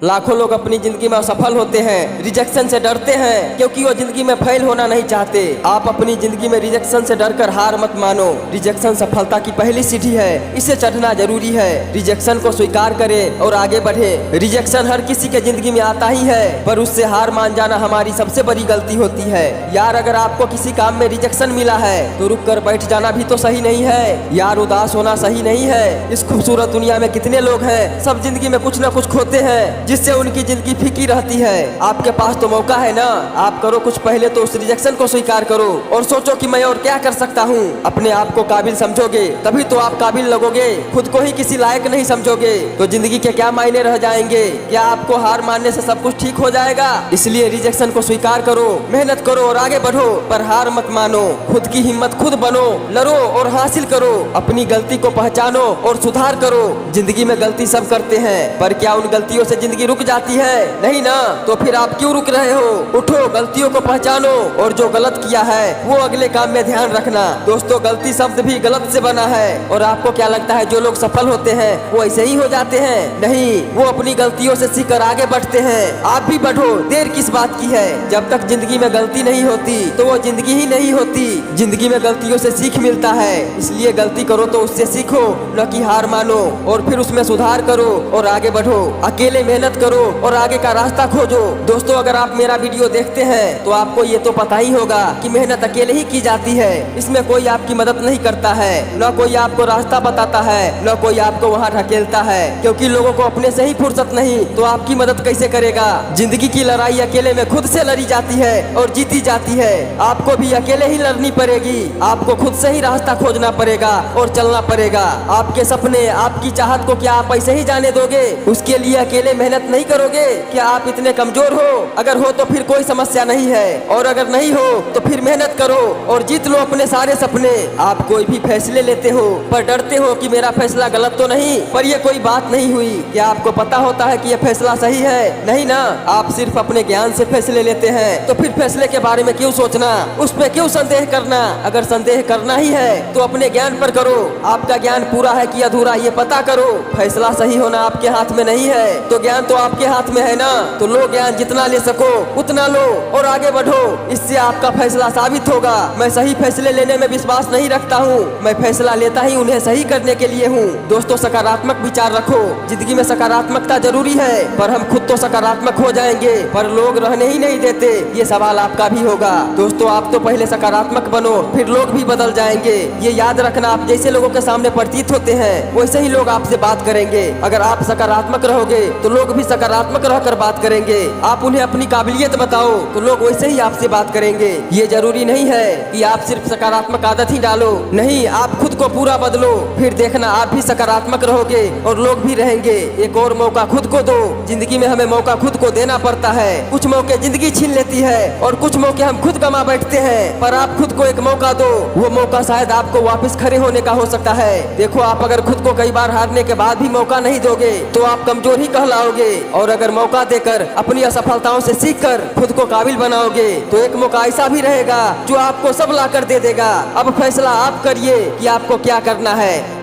लाखों लोग अपनी जिंदगी में असफल होते हैं, रिजेक्शन से डरते हैं क्योंकि वो जिंदगी में फेल होना नहीं चाहते। आप अपनी जिंदगी में रिजेक्शन से डरकर हार मत मानो। रिजेक्शन सफलता की पहली सीढ़ी है, इसे चढ़ना जरूरी है। रिजेक्शन को स्वीकार करें और आगे बढ़े। रिजेक्शन हर किसी के जिंदगी में आता ही है, पर उससे हार मान जाना हमारी सबसे बड़ी गलती होती है। यार, अगर आपको किसी काम में रिजेक्शन मिला है तो रुक कर बैठ जाना भी तो सही नहीं है। यार, उदास होना सही नहीं है। इस खूबसूरत दुनिया में कितने लोग हैं, सब जिंदगी में कुछ न कुछ खोते हैं जिससे उनकी जिंदगी फीकी रहती है। आपके पास तो मौका है ना, आप करो कुछ। पहले तो उस रिजेक्शन को स्वीकार करो और सोचो कि मैं और क्या कर सकता हूँ। अपने आप को काबिल समझोगे तभी तो आप काबिल लगोगे। खुद को ही किसी लायक नहीं समझोगे तो जिंदगी के क्या मायने रह जाएंगे। क्या आपको हार मानने से सब कुछ ठीक हो जाएगा? इसलिए रिजेक्शन को स्वीकार करो, मेहनत करो और आगे बढ़ो, पर हार मत मानो। खुद की हिम्मत खुद बनो, लड़ो और हासिल करो। अपनी गलती को पहचानो और सुधार करो। जिंदगी में गलती सब करते हैं, पर क्या उन गलतियों से जिंदगी रुक जाती है? नहीं ना, तो फिर आप क्यों रुक रहे हो? उठो, गलतियों को पहचानो और जो गलत किया है वो अगले काम में ध्यान रखना। दोस्तों, गलती शब्द भी गलत से बना है। और आपको क्या लगता है जो लोग सफल होते हैं वो ऐसे ही हो जाते हैं? नहीं, वो अपनी गलतियों से सीखकर आगे बढ़ते हैं। आप भी बढ़ो, देर किस बात की है? जब तक जिंदगी में गलती नहीं होती तो वो जिंदगी ही नहीं होती। जिंदगी में गलतियों से सीख मिलता है, इसलिए गलती करो तो उससे सीखो, न कि हार मानो। और फिर उसमें सुधार करो और आगे बढ़ो। अकेले मेहनत करो और आगे का रास्ता खोजो। दोस्तों, अगर आप मेरा वीडियो देखते हैं तो आपको ये तो पता ही होगा कि मेहनत अकेले ही की जाती है। इसमें कोई आपकी मदद नहीं करता है, न कोई आपको रास्ता बताता है, न कोई आपको वहाँ ढकेलता है, क्योंकि लोगों को अपने से ही फुर्सत नहीं तो आपकी मदद कैसे करेगा? जिंदगी की लड़ाई अकेले में खुद से लड़ी जाती है और जीती जाती है। आपको भी अकेले ही लड़नी पड़ेगी। आपको खुद से ही रास्ता खोजना पड़ेगा और चलना पड़ेगा। आपके सपने, आपकी चाहत को क्या आप ऐसे ही जाने दोगे? उसके लिए अकेले मेहनत नहीं करोगे? क्या आप इतने कमजोर हो? अगर हो तो फिर कोई समस्या नहीं है, और अगर नहीं हो तो फिर मेहनत करो और जीत लो अपने सारे सपने। आप कोई भी फैसले लेते हो पर डरते हो कि मेरा फैसला गलत तो नहीं, पर ये कोई बात नहीं हुई। क्या आपको पता होता है कि ये फैसला सही है? नहीं ना, आप सिर्फ अपने ज्ञान से फैसले लेते हैं, तो फिर फैसले के बारे में क्यों सोचना? उस पे क्यों संदेह करना? अगर संदेह करना ही है तो अपने ज्ञान पर करो। आपका ज्ञान पूरा है कि अधूरा, ये पता करो। फैसला सही होना आपके हाथ में नहीं है तो ज्ञान तो आपके हाथ में है ना। तो लो, ज्ञान जितना ले सको उतना लो और आगे बढ़ो। इससे आपका फैसला साबित होगा। मैं सही फैसले लेने में विश्वास नहीं रखता हूँ, मैं फैसला लेता ही उन्हें सही करने के लिए हूँ। दोस्तों, सकारात्मक विचार रखो। जिंदगी में सकारात्मकता जरूरी है, पर हम खुद तो सकारात्मक हो जाएंगे पर लोग रहने ही नहीं देते। ये सवाल आपका भी होगा। दोस्तों, आप तो पहले सकारात्मक बनो, फिर लोग भी बदल जाएंगे। ये याद रखना, आप जैसे लोगों के सामने प्रतीत होते हैं वैसे ही लोग आपसे बात करेंगे। अगर आप सकारात्मक रहोगे तो लोग भी सकारात्मक रहकर बात करेंगे। आप उन्हें अपनी काबिलियत बताओ तो लोग वैसे ही आपसे बात करेंगे। ये जरूरी नहीं है कि आप सिर्फ सकारात्मक आदत ही डालो। नहीं, आप खुद को पूरा बदलो, फिर देखना आप भी सकारात्मक रहोगे और लोग भी रहेंगे। एक और मौका खुद को दो। जिंदगी में हमें मौका खुद को देना पड़ता है। कुछ मौके जिंदगी छीन लेती है और कुछ मौके हम खुद गंवा बैठते हैं, पर आप खुद को एक मौका दो। वो मौका शायद आपको वापस खड़े होने का हो सकता है। देखो, आप अगर खुद को कई बार हारने के बाद भी मौका नहीं दोगे तो आप कमजोर ही कहलाओगे, और अगर मौका देकर अपनी असफलताओं से सीखकर खुद को काबिल बनाओगे तो एक मौका ऐसा भी रहेगा जो आपको सब ला कर दे देगा। अब फैसला आप करिए कि आपको क्या करना है।